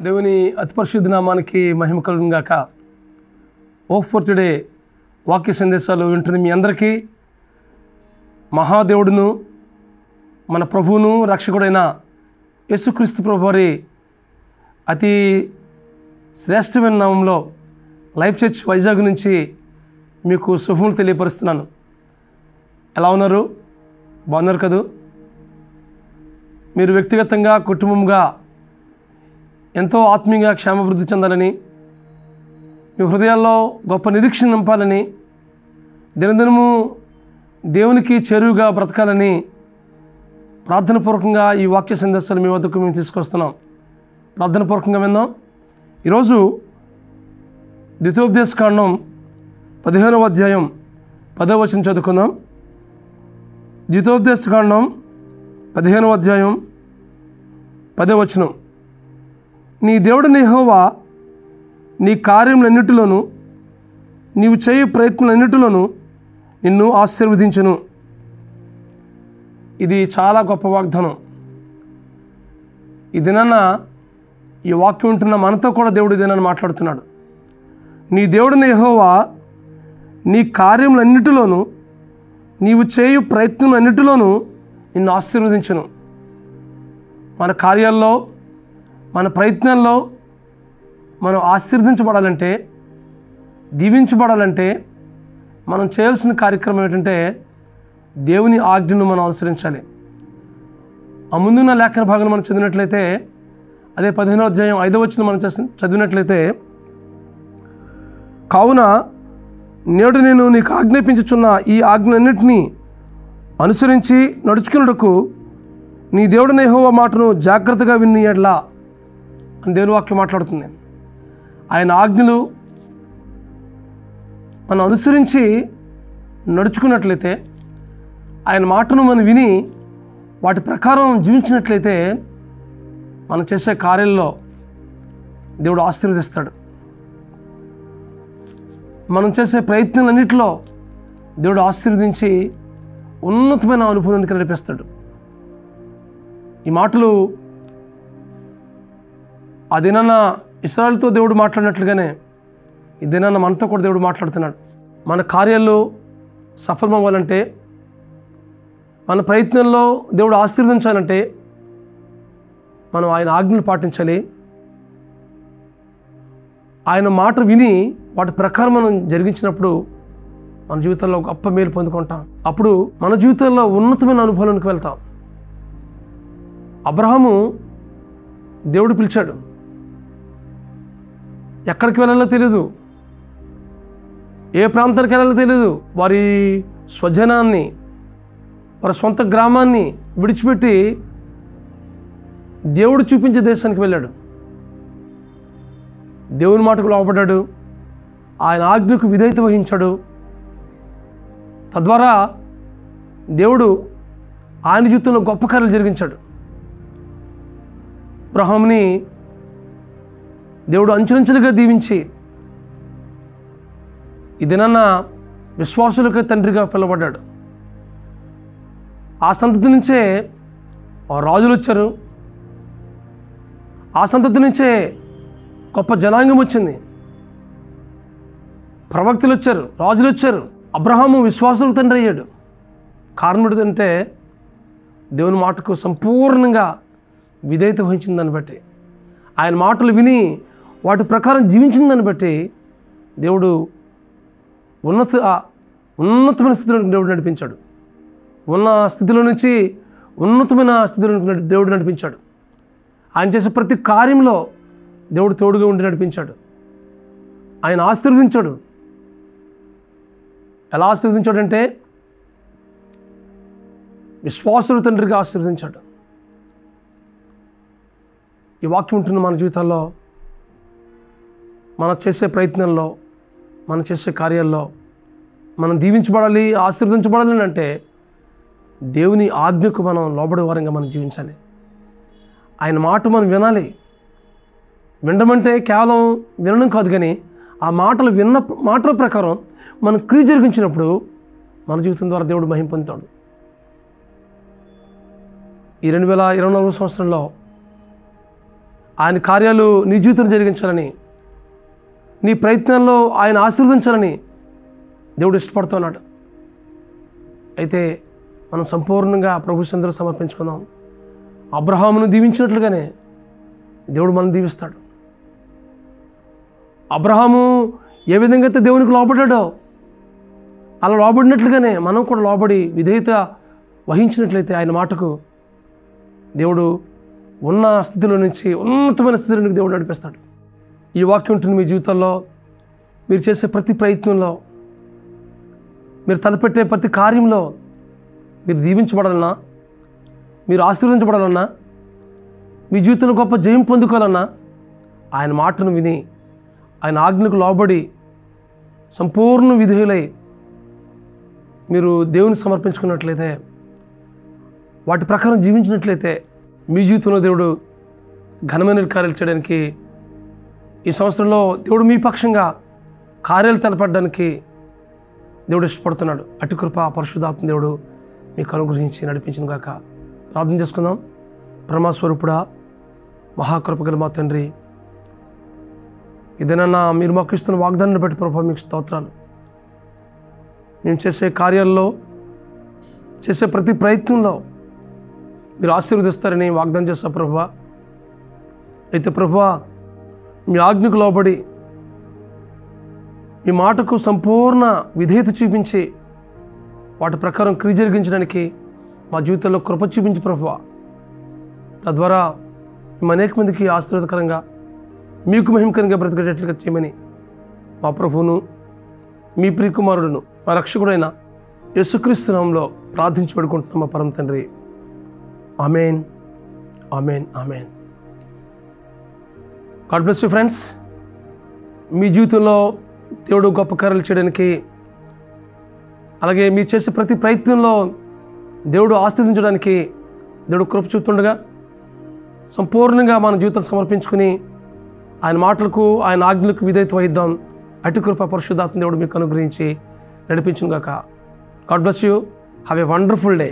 దేవుని అతి పరిశుద్ధ నామానికి మహిమ కలుగును గాక. ఓ ఫర్ టుడే వాక్య సందేశాలు వింటున్న మీ అందరికీ మహాదేవుడును మన ప్రభువును రక్షకుడైన యేసుక్రీస్తు ప్రభు వారి అతి శ్రేష్టమైన నామంలో లైఫ్ చర్చ్ వైజాగ్ నుంచి మీకు శుభములు తెలియపరుస్తున్నాను. ఎలా ఉన్నారు? బాగున్నారు కదూ? మీరు వ్యక్తిగతంగా కుటుంబంగా ఎంతో ఆత్మీయంగా క్షేమాభివృద్ధి చెందాలని, మీ హృదయాల్లో గొప్ప నిరీక్షణ నింపాలని, దినదినము దేవునికి చేరువుగా బ్రతకాలని ప్రార్థనపూర్వకంగా ఈ వాక్య సందేశాలు మీ వద్దకు మేము తీసుకొస్తున్నాం. ప్రార్థనపూర్వకంగా విందాం. ఈరోజు ద్వితీయోపదేశకాండం 15వ అధ్యాయం 10వ వచనం చదువుకుందాం. ద్వితీయోపదేశకాండం 15వ అధ్యాయం 10వ వచనం. నీ దేవుడైన యెహోవా నీ కార్యములన్నిటిలోనూ నీవు చేయు ప్రయత్నాలన్నిటిలోనూ నిన్ను ఆశీర్వదించును. ఇది చాలా గొప్ప వాగ్దానం. ఈ దినాన ఈ వాక్యం ఉంటున్న మనతో కూడా దేవుడు దినాన్ని మాట్లాడుతున్నాడు. నీ దేవుడైన యెహోవా నీ కార్యములన్నిటిలోనూ నీవు చేయు ప్రయత్నాలన్నిటిలోనూ నిన్ను ఆశీర్వదించును. మన కార్యాల్లో, మన ప్రయత్నాల్లో మనం ఆశీర్వదించబడాలంటే, దీవించబడాలంటే మనం చేయాల్సిన కార్యక్రమం ఏంటంటే దేవుని ఆజ్ఞను మనం అనుసరించాలి. ఆ ముందున్న లేఖన భాగం మనం చదివినట్లయితే, అదే 15వ అధ్యాయం 5వ వచనం మనం చదివినట్లయితే, కావున నేడు నేను నీకు ఆజ్ఞాపించుచున్న ఈ ఆజ్ఞలన్నింటినీ అనుసరించి నడుచుకున్నటకు నీ దేవుడైన యెహోవా మాటను జాగ్రత్తగా విని ఎడలా అని దేవుని వాక్యం మాట్లాడుతుంది. ఆయన ఆజ్ఞలు మనం అనుసరించి నడుచుకున్నట్లయితే, ఆయన మాటను మనం విని వాటి ప్రకారం జీవించినట్లయితే మనం చేసే కార్యాల్లో దేవుడు ఆశీర్వదిస్తాడు. మనం చేసే ప్రయత్నాలన్నింటిలో దేవుడు ఆశీర్వదించి ఉన్నతమైన అనుభవానికి నడిపిస్తాడు. ఈ మాటలు ఆ దినాన ఇశ్రాయేలుతో దేవుడు మాట్లాడినట్లుగానే ఈ దినాన మనతో కూడా దేవుడు మాట్లాడుతున్నాడు. మన కార్యాల్లో సఫలం అవ్వాలంటే, మన ప్రయత్నంలో దేవుడు ఆశీర్వదించాలంటే మనం ఆయన ఆజ్ఞలు పాటించాలి. ఆయన మాట విని వాటి ప్రకారం మనం జరిగించినప్పుడు మన జీవితంలో గొప్ప మేలు పొందుకుంటాం. అప్పుడు మన జీవితంలో ఉన్నతమైన అనుభవానికి వెళ్తాం. అబ్రహాము దేవుడు పిలిచాడు. ఎక్కడికి వెళ్ళాలో తెలియదు, ఏ ప్రాంతానికి వెళ్ళాలో తెలియదు. వారి స్వజనాన్ని, వారి సొంత గ్రామాన్ని విడిచిపెట్టి దేవుడు చూపించే దేశానికి వెళ్ళాడు. దేవుని మాటకు లోబడ్డాడు, ఆయన ఆజ్ఞకు విధేయత వహించాడు. తద్వారా దేవుడు ఆయన జీవితంలో గొప్ప కార్యాలు జరిగించాడు. అబ్రహాముని దేవుడు అంచెలంచెలుగా దీవించి ఈ దినాన్న విశ్వాసులకు తండ్రిగా పిలువబడ్డాడు. ఆ సంతతి నుంచే రాజులు వచ్చారు. ఆ సంతతి నుంచే గొప్ప జనాంగం వచ్చింది. ప్రవక్తలు వచ్చారు, రాజులు వచ్చారు. అబ్రహాము విశ్వాసులకు తండ్రి అయ్యాడు. కారణం ఏంటంటే దేవుని మాటకు సంపూర్ణంగా విధేయత వహించిన దాన్ని బట్టి, ఆయన మాటలు విని వాటి ప్రకారం జీవించిన దాన్ని బట్టి దేవుడు ఉన్నతమైన స్థితిలోకి దేవుడు నడిపించాడు. ఉన్న స్థితిలో నుంచి ఉన్నతమైన స్థితిలోకి దేవుడు నడిపించాడు. ఆయన చేసే ప్రతి కార్యంలో దేవుడు తోడుగా ఉండి నడిపించాడు. ఆయన ఆశీర్వదించాడు. ఎలా ఆశీర్వదించాడంటే విశ్వాసుల తండ్రిగా ఆశీర్వదించాడు. ఈ వాక్యం ఉంటున్న మన జీవితాల్లో, మనం చేసే ప్రయత్నంలో, మనం చేసే కార్యాల్లో మనం దీవించబడాలి, ఆశీర్వదించబడాలి అంటే దేవుని ఆజ్ఞకు మనం లోబడే వారంగా మనం జీవించాలి. ఆయన మాట మనం వినాలి. వినడమంటే కేవలం వినడం కాదు, కానీ ఆ మాటలు విన్న మాటల ప్రకారం మనం క్రియ జరిగించినప్పుడు మన జీవితం ద్వారా దేవుడు మహిమ పొందుతాడు. ఈ 2024 సంవత్సరంలో ఆయన కార్యాలు నీ జీవితంలో జరిగించాలని, నీ ప్రయత్నాల్లో ఆయన ఆశీర్వదించాలని దేవుడు ఇష్టపడుతున్నాడు. అయితే మనం సంపూర్ణంగా ప్రభు సన్నిధిలో సమర్పించుకుందాం. అబ్రహామును దీవించినట్లుగానే దేవుడు మనం దీవిస్తాడు. అబ్రహాము ఏ విధంగా అయితే దేవునికి లోబడ్డాడో అలా లోబడినట్లుగానే మనం కూడా లోబడి విధేయత వహించినట్లయితే ఆయన మాటకు దేవుడు ఉన్న స్థితిలో నుంచి ఉన్నతమైన స్థితిలోనికి దేవుడు నడిపిస్తాడు. ఈ వాక్యం ఉంటుంది మీ జీవితంలో. మీరు చేసే ప్రతి ప్రయత్నంలో, మీరు తలపెట్టే ప్రతి కార్యంలో మీరు దీవించబడాలన్నా, మీరు ఆశీర్వదించబడాలన్నా, మీ జీవితంలో గొప్ప జయం పొందుకోవాలన్నా ఆయన మాటను విని ఆయన ఆజ్ఞకు లోబడి సంపూర్ణ విధేయులై మీరు దేవుని సమర్పించుకున్నట్లయితే, వాటి ప్రకారం జీవించినట్లయితే మీ జీవితంలో దేవుడు ఘనమైన కార్యాలు చేయడానికి, ఈ సంవత్సరంలో దేవుడు మీ పక్షంగా కార్యాలు తెలపడానికి దేవుడు ఇష్టపడుతున్నాడు. అటు కృప పరిశుద్ధాత్మ దేవుడు మీకు అనుగ్రహించి నడిపించిన గాక. ప్రార్థన చేసుకుందాం. పరమస్వరూపుడా, మహాకృపగల మా తండ్రి, ఇదేనన్నా మీరు మాకు ఇస్తున్న వాగ్దానాన్ని బట్టి ప్రభావ మీకు స్తోత్రాలు. మేము చేసే కార్యాల్లో, చేసే ప్రతి ప్రయత్నంలో మీరు ఆశీర్వదిస్తారని వాగ్దానం చేస్తా ప్రభువా. అయితే ప్రభువా, మీ ఆజ్ఞకు లోబడి మీ మాటకు సంపూర్ణ విధేయత చూపించి వాటి ప్రకారం క్రియ జరిగించడానికి మా జీవితంలో కృప చూపించి ప్రభువా. తద్వారా మేము అనేక మందికి ఆశీర్వాదకరంగా, మీకు మహిమకరంగా బ్రతికేటట్లుగా చేయమని మా ప్రభువును, మీ ప్రియకుమారుడును, మా రక్షకుడైన యేసుక్రీస్తు నామములో ప్రార్థించి పెడుకుంటున్నాం మా పరమ తండ్రి. ఆమేన్, ఆమేన్, ఆమేన్. God bless you friends. మీ జీవితంలో దేవుడు గొప్ప కార్యాలు చేయడానికి, అలాగే మీరు చేసే ప్రతి ప్రయత్నంలో దేవుడు ఆశీర్వదించడానికి దేవుడు కృప చూపుతుండగా సంపూర్ణంగా మన జీవితాలు సమర్పించుకుని ఆయన మాటలకు, ఆయన ఆజ్ఞలకు విధేయత వహిద్దాం. అటు కృప పరిశుద్ధాత్మ దేవుడు మీకు అనుగ్రహించి నడిపించును గాక. God bless you. Have a wonderful day.